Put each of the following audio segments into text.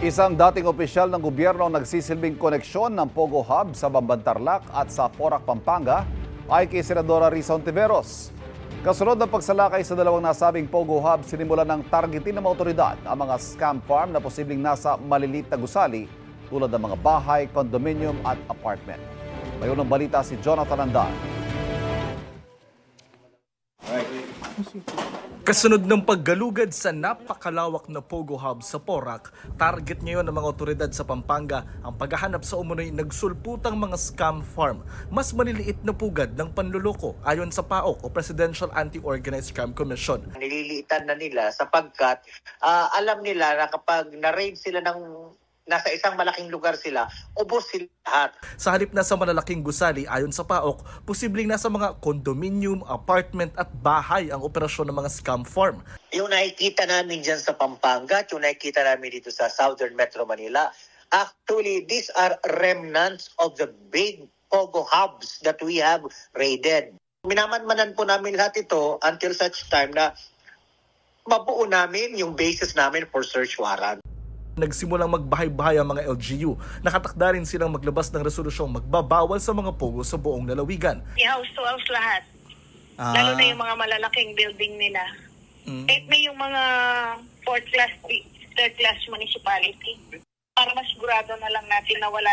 Isang dating opisyal ng gobyerno ang nagsisilbing koneksyon ng Pogo Hub sa Bamban-Tarlac at sa Porac, Pampanga ay kay Senadora Risa Hontiveros. Kasunod ng pagsalakay sa dalawang nasabing Pogo Hub, sinimulan ng targetin ng mga otoridad ang mga scam farm na posibleng nasa maliliit na gusali tulad ng mga bahay, condominium at apartment. Mayon ang balita si Jonathan Andan. Kasunod ng paggalugad sa napakalawak na Pogo Hub sa Porac, target ngayon ng mga otoridad sa Pampanga ang paghahanap sa umunoy nagsulputang mga scam farm. Mas maliliit na pugad ng panluloko ayon sa PAOK o Presidential Anti-Organized Crime Commission. Nililiitan na nila sapagkat alam nila na kapag na-raid sila ng nasa isang malaking lugar sila, ubos sila lahat. Sa halip na sa malalaking gusali, ayon sa PAOK, posibleng nasa mga condominium, apartment at bahay ang operasyon ng mga scam farm. Yung nakikita namin dyan sa Pampanga at yung nakikita namin dito sa Southern Metro Manila, actually, these are remnants of the big Pogo hubs that we have raided. Minamanmanan po namin lahat ito until such time na mabuo namin yung basis namin for search warrant. Nagsimulang magbahay-bahay ang mga LGU. Nakatakda rin silang maglabas ng resolusyong magbabawal sa mga pogo sa buong lalawigan. House to house lahat. Lalo na yung mga malalaking building nila. Kahit na yung mga fourth class, third class municipality. Para masigurado na lang natin na wala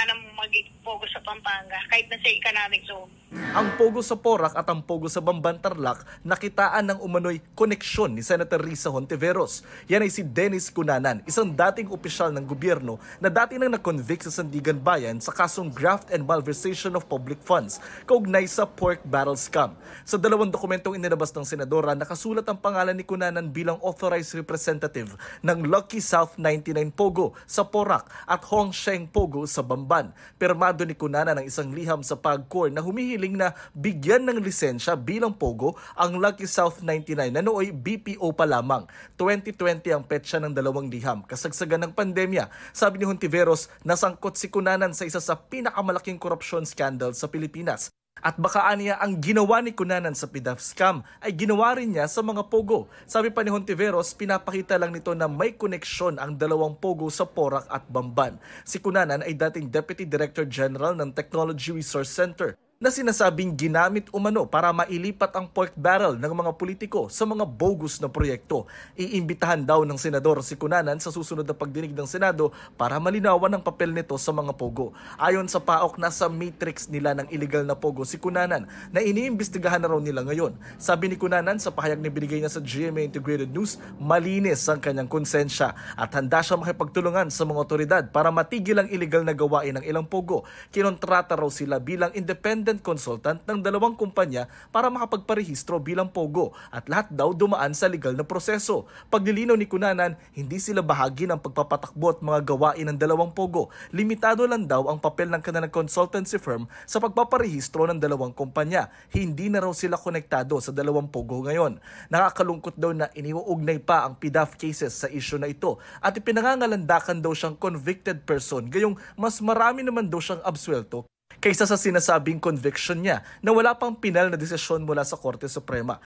nang mag-pogo sa Pampanga kahit na sa economic zone. Ang Pogo sa Porac at ang Pogo sa Bamban-Tarlac nakitaan ng umano'y koneksyon ni Senator Risa Hontiveros. Yan ay si Dennis Cunanan, isang dating opisyal ng gobyerno na dati nang na-convict sa Sandigan Bayan sa kasong graft and malversation of public funds kaugnay sa pork barrel scam. Sa dalawang dokumentong inilabas ng senadora, nakasulat ang pangalan ni Cunanan bilang authorized representative ng Lucky South 99 Pogo sa Porac at Hong Sheng Pogo sa Bamban. Pirmado ni Cunanan ang isang liham sa PAGCOR na humihiling na bigyan ng lisensya bilang Pogo ang Lucky South 99 na nooy BPO pa lamang. 2020 ang petsa ng dalawang liham. Kasagsagan ng pandemya, sabi ni Hontiveros, nasangkot si Cunanan sa isa sa pinakamalaking korupsyon scandal sa Pilipinas. At baka aniya ang ginawa ni Cunanan sa PDAF scam ay ginawa rin niya sa mga Pogo. Sabi pa ni Hontiveros, pinapakita lang nito na may koneksyon ang dalawang Pogo sa Porac at Bamban. Si Cunanan ay dating Deputy Director General ng Technology Resource Center na sinasabing ginamit umano para mailipat ang pork barrel ng mga politiko sa mga bogus na proyekto. Iimbitahan daw ng senador si Cunanan sa susunod na pagdinig ng Senado para malinawan ang papel nito sa mga Pogo. Ayon sa PAOK, nasa matrix nila ng illegal na Pogo si Cunanan na iniimbestigahan na raw nila ngayon. Sabi ni Cunanan sa pahayag na binigay niya sa GMA Integrated News, malinis ang kanyang konsensya at handa siya makipagtulungan sa mga otoridad para matigil ang illegal na gawain ng ilang Pogo. Kinontrata raw sila bilang independent consultant ng dalawang kumpanya para makapagparehistro bilang Pogo at lahat daw dumaan sa legal na proseso. Paglilinaw ni Cunanan, hindi sila bahagi ng pagpapatakbo at mga gawain ng dalawang Pogo. Limitado lang daw ang papel ng kanilang consultancy firm sa pagpaparehistro ng dalawang kumpanya. Hindi na raw sila konektado sa dalawang Pogo ngayon. Nakakalungkot daw na iniuugnay pa ang PDAF cases sa isyu na ito at ipinangangalandakan daw siyang convicted person, gayong mas marami naman daw siyang absuelto kaysa sa sinasabing conviction niya na wala pang pinal na desisyon mula sa Korte Suprema.